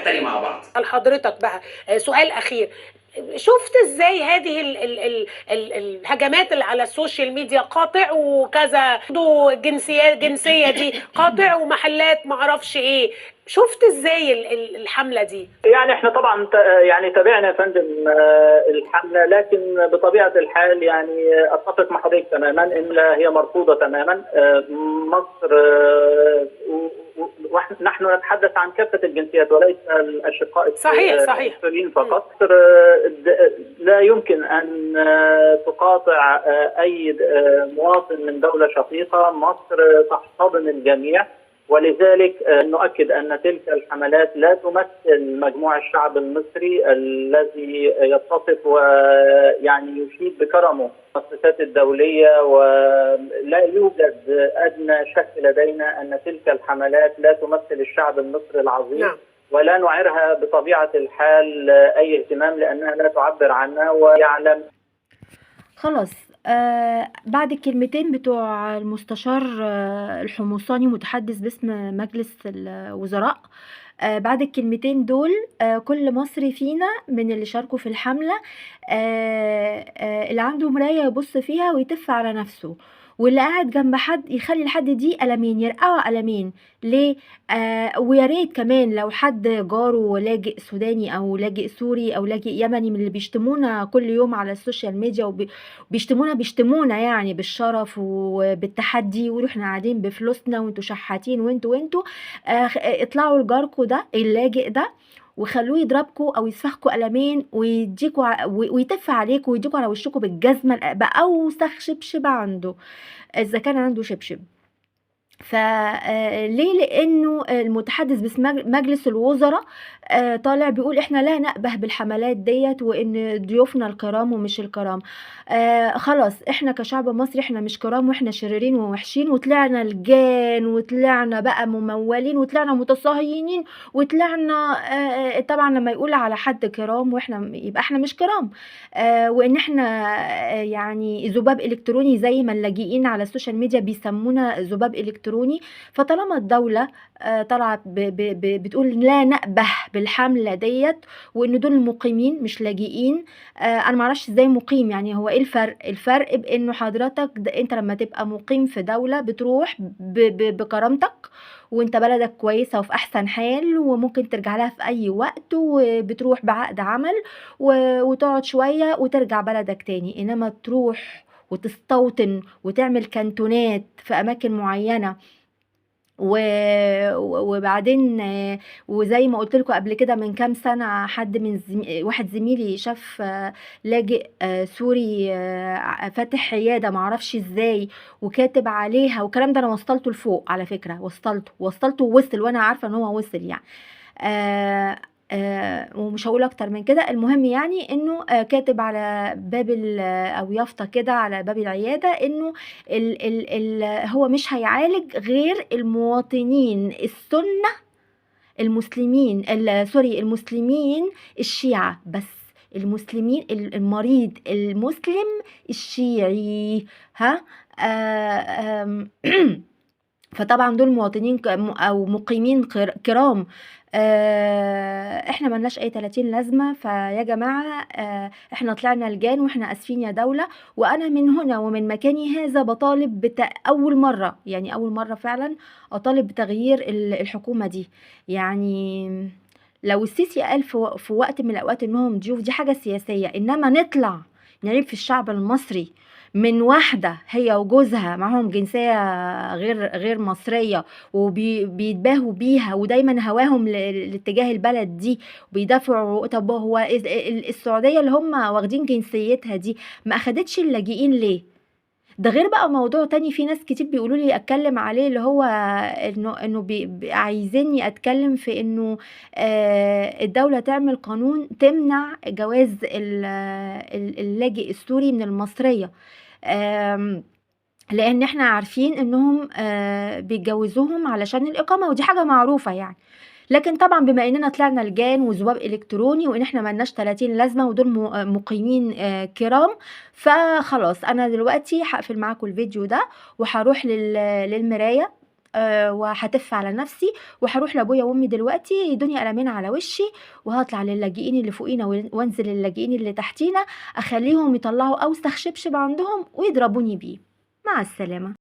تاني مع بعض. لحضرتك بقى سؤال اخير، شفت ازاي هذه الهجمات اللي على السوشيال ميديا، قاطع وكذا جنسيه دي قاطع ومحلات معرفش ايه، شفت ازاي الحمله دي؟ يعني احنا طبعا يعني تابعنا يا فندم الحمله، لكن بطبيعه الحال يعني اتفق مع حضرتك تماما ان هي مرفوضه تماما. مصر ونحن نتحدث عن كافه الجنسيات وليس الاشقاء صحيح السوريين فقط. مصر لا يمكن ان تقاطع اي مواطن من دوله شقيقه. مصر تحتضن الجميع، ولذلك نؤكد أن تلك الحملات لا تمثل مجموع الشعب المصري الذي يتصف ويعني يشيد بكرمه المؤسسات الدولية، ولا يوجد أدنى شك لدينا أن تلك الحملات لا تمثل الشعب المصري العظيم. نعم. ولا نعيرها بطبيعة الحال أي اهتمام لأنها لا تعبر عنا ويعلم. خلاص بعد الكلمتين بتوع المستشار الحمصاني متحدث باسم مجلس الوزراء، بعد الكلمتين دول كل مصري فينا من اللي شاركوا في الحملة اللي عنده مراية يبص فيها ويتف على نفسه، واللي قاعد جنب حد يخلي الحد دي قلمين يرقعوا قلمين ليه. ويا ريت كمان لو حد جاره لاجئ سوداني او لاجئ سوري او لاجئ يمني من اللي بيشتمونا كل يوم على السوشيال ميديا وبيشتمونا يعني بالشرف وبالتحدي، واحنا قاعدين بفلوسنا وانتوا شحاتين وانتوا اطلعوا لجاركوا ده اللاجئ ده وخلوه يضربكوا او يسفخكوا قلمين ويديكوا ويتف عليكوا ويديكوا على وشكوا بالجزمه باوسخ شبشب عنده اذا كان عنده شبشب. فليه؟ لانه المتحدث باسم مجلس الوزراء طالع بيقول احنا لا نأبه بالحملات ديت وان ضيوفنا الكرام ومش الكرام. خلاص احنا كشعب مصري احنا مش كرام واحنا شريرين ووحشين، وطلعنا لجان وطلعنا بقى ممولين وطلعنا متصهينين وطلعنا طبعا لما يقول على حد كرام واحنا يبقى احنا مش كرام، وان احنا يعني ذباب الكتروني زي ما اللاجئين على السوشيال ميديا بيسمونا ذباب الكتروني. فطالما الدولة طالعه بتقول لا نأبه بالحملة ديت وان دول مقيمين مش لاجئين، انا معرفش ازاي مقيم، يعني هو ايه الفرق بانه حضرتك انت لما تبقى مقيم في دولة بتروح بكرامتك وانت بلدك كويسة وفي احسن حال وممكن ترجع لها في اي وقت وبتروح بعقد عمل وتقعد شوية وترجع بلدك تاني، انما تروح وتستوطن وتعمل كانتونات في اماكن معينة وبعدين وزي ما قلت لكم قبل كده من كام سنة حد من واحد زميلي شاف لاجئ سوري فاتح عيادة معرفش ازاي وكاتب عليها، والكلام ده انا وصلته لفوق على فكرة، وصلته ووصل وانا عارفة ان هو وصل يعني ومش هقول اكتر من كده. المهم يعني انه كاتب على باب او يافطه كده على باب العياده انه هو مش هيعالج غير المواطنين السنه المسلمين المسلمين الشيعة بس، المسلمين المريض المسلم الشيعي ها فطبعا دول مواطنين او مقيمين كرام، احنا ملناش اي 30 لازمه. فيا جماعه احنا طلعنا لجان واحنا اسفين يا دوله، وانا من هنا ومن مكاني هذا بطالب اول مره فعلا اطالب بتغيير الحكومه دي. يعني لو السيسي قال في وقت من الاوقات انهم ضيوف دي حاجه سياسيه، انما نطلع نعيب في الشعب المصري من واحدة هي وجوزها معهم جنسية غير مصرية وبيتباهوا بيها ودايما هواهم لاتجاه البلد دي وبيدافعوا. طب هو السعودية اللي هم واخدين جنسيتها دي ما اخدتش اللاجئين ليه؟ ده غير بقى موضوع تاني في ناس كتير بيقولوا لي اتكلم عليه، اللي هو انه عايزيني اتكلم في انه الدولة تعمل قانون تمنع جواز اللاجئ السوري من المصرية، لان احنا عارفين انهم بيتجوزوهم علشان الاقامة ودي حاجة معروفة يعني. لكن طبعا بما اننا طلعنا لجان وذباب الكتروني وان احنا ملناش 30 لازمه ودول مقيمين كرام، فخلاص انا دلوقتي هقفل معاكم الفيديو ده وهروح للمرايه وهتف على نفسي، وهروح لابويا وامي دلوقتي يدوني قلمين على وشي، وهطلع للاجئين اللي فوقينا وانزل للاجئين اللي تحتينا، اخليهم يطلعوا اوسخ شبشب عندهم ويضربوني بيه. مع السلامة.